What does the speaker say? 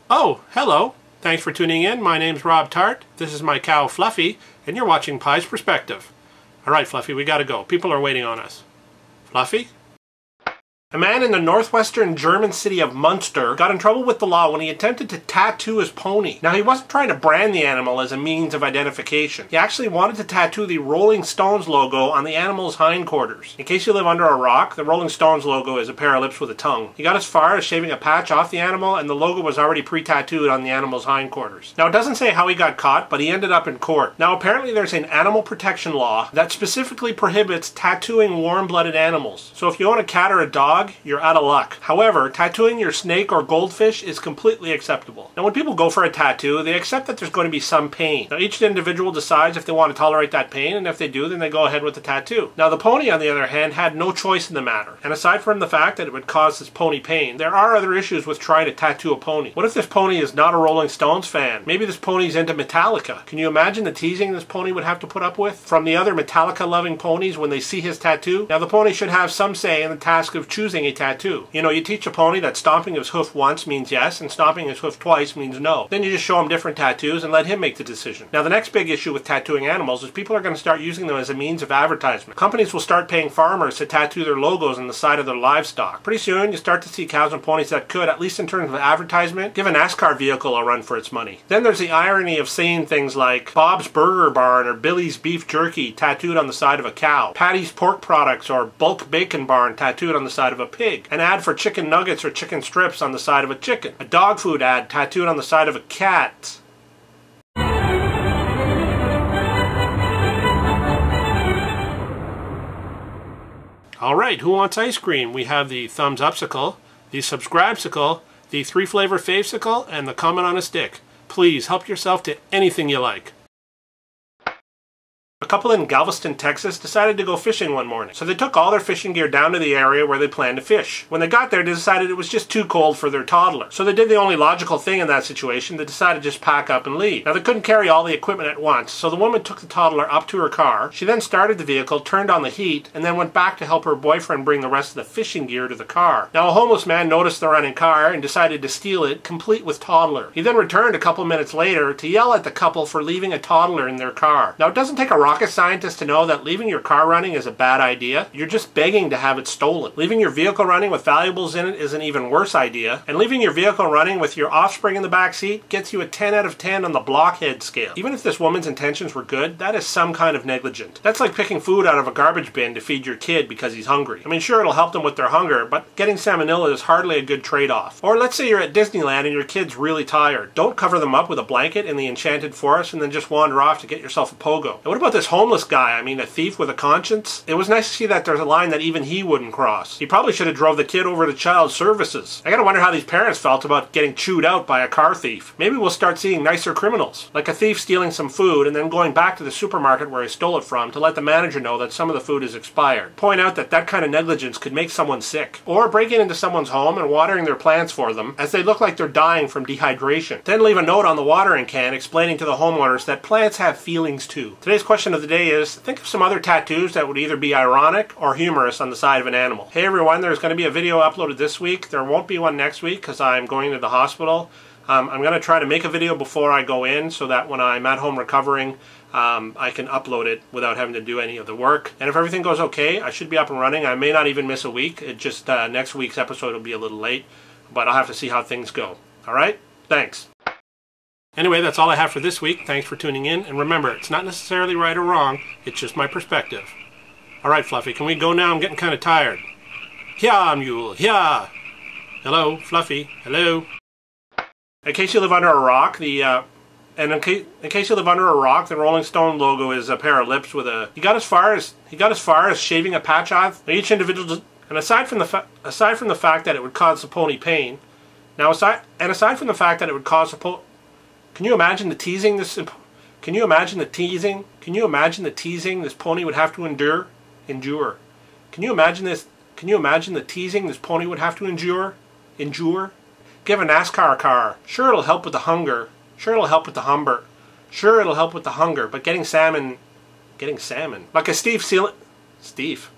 Oh, hello. Thanks for tuning in. My name's Rob Tart. This is my cow Fluffy, and you're watching Pie's Perspective. Alright, Fluffy, we gotta go. People are waiting on us. Fluffy? A man in the northwestern German city of Munster got in trouble with the law when he attempted to tattoo his pony. Now, he wasn't trying to brand the animal as a means of identification. He actually wanted to tattoo the Rolling Stones logo on the animal's hindquarters. In case you live under a rock, the Rolling Stones logo is a pair of lips with a tongue. He got as far as shaving a patch off the animal, and the logo was already pre-tattooed on the animal's hindquarters. Now, it doesn't say how he got caught, but he ended up in court. Now, apparently there's an animal protection law that specifically prohibits tattooing warm-blooded animals. So if you own a cat or a dog, you're out of luck. However, tattooing your snake or goldfish is completely acceptable. Now, when people go for a tattoo, they accept that there's going to be some pain. Now, each individual decides if they want to tolerate that pain, and if they do, then they go ahead with the tattoo. Now, the pony, on the other hand, had no choice in the matter. And aside from the fact that it would cause this pony pain, there are other issues with trying to tattoo a pony. What if this pony is not a Rolling Stones fan? Maybe this pony's into Metallica. Can you imagine the teasing this pony would have to put up with from the other Metallica-loving ponies when they see his tattoo? Now, the pony should have some say in the task of choosing a tattoo. You know, you teach a pony that stomping his hoof once means yes, and stomping his hoof twice means no. Then you just show him different tattoos and let him make the decision. Now, the next big issue with tattooing animals is people are going to start using them as a means of advertisement. Companies will start paying farmers to tattoo their logos on the side of their livestock. Pretty soon, you start to see cows and ponies that could, at least in terms of advertisement, give a NASCAR vehicle a run for its money. Then there's the irony of seeing things like Bob's Burger Barn or Billy's Beef Jerky tattooed on the side of a cow, Patty's Pork Products or Bulk Bacon Barn tattooed on the side of a pig, an ad for chicken nuggets or chicken strips on the side of a chicken, a dog food ad tattooed on the side of a cat. Alright, who wants ice cream? We have the thumbs upsicle, the subscribe-sicle, the 3-flavor fave-sicle, and the comment on a stick. Please help yourself to anything you like. A couple in Galveston, Texas decided to go fishing one morning. So they took all their fishing gear down to the area where they planned to fish. When they got there, they decided it was just too cold for their toddler. So they did the only logical thing in that situation. They decided to just pack up and leave. Now, they couldn't carry all the equipment at once, so the woman took the toddler up to her car. She then started the vehicle, turned on the heat, and then went back to help her boyfriend bring the rest of the fishing gear to the car. Now, a homeless man noticed the running car and decided to steal it, complete with toddler. He then returned a couple minutes later to yell at the couple for leaving a toddler in their car. Now, it doesn't take a rocket scientist to know that leaving your car running is a bad idea. You're just begging to have it stolen. Leaving your vehicle running with valuables in it is an even worse idea. And leaving your vehicle running with your offspring in the back seat gets you a 10 out of 10 on the blockhead scale. Even if this woman's intentions were good, that is some kind of negligent. That's like picking food out of a garbage bin to feed your kid because he's hungry. I mean, sure, it'll help them with their hunger, but getting salmonella is hardly a good trade-off. Or let's say you're at Disneyland and your kid's really tired. Don't cover them up with a blanket in the enchanted forest and then just wander off to get yourself a pogo. And what about this homeless guy? I mean, a thief with a conscience? It was nice to see that there's a line that even he wouldn't cross. He probably should have drove the kid over to child services. I gotta wonder how these parents felt about getting chewed out by a car thief. Maybe we'll start seeing nicer criminals, like a thief stealing some food and then going back to the supermarket where he stole it from to let the manager know that some of the food is expired. Point out that that kind of negligence could make someone sick. Or breaking into someone's home and watering their plants for them as they look like they're dying from dehydration. Then leave a note on the watering can explaining to the homeowners that plants have feelings too. Today's question of the day is, think of some other tattoos that would either be ironic or humorous on the side of an animal. Hey everyone, there's going to be a video uploaded this week. There won't be one next week because I'm going to the hospital. I'm going to try to make a video before I go in so that when I'm at home recovering, I can upload it without having to do any of the work. And if everything goes okay, I should be up and running. I may not even miss a week. It just next week's episode will be a little late, but I'll have to see how things go. Alright? Thanks. Anyway, that's all I have for this week. Thanks for tuning in. And remember, it's not necessarily right or wrong. It's just my perspective. Alright, Fluffy, can we go now? I'm getting kind of tired. Yeah, Mule. Yeah. Hello, Fluffy. Hello. In case you live under a rock, the Rolling Stone logo is a pair of lips with a. He got as far as shaving a patch off. Each individual, and aside from the fact that it would cause the pony pain. Now, aside from the fact that it would cause the pony. Can you imagine the teasing this? Can you imagine the teasing? Can you imagine the teasing this pony would have to endure? Can you imagine this? Can you imagine the teasing this pony would have to endure? Give a NASCAR car. Sure, it'll help with the hunger. Sure, it'll help with the hunger. Sure, it'll help with the hunger. But getting salmon. Like a Steve.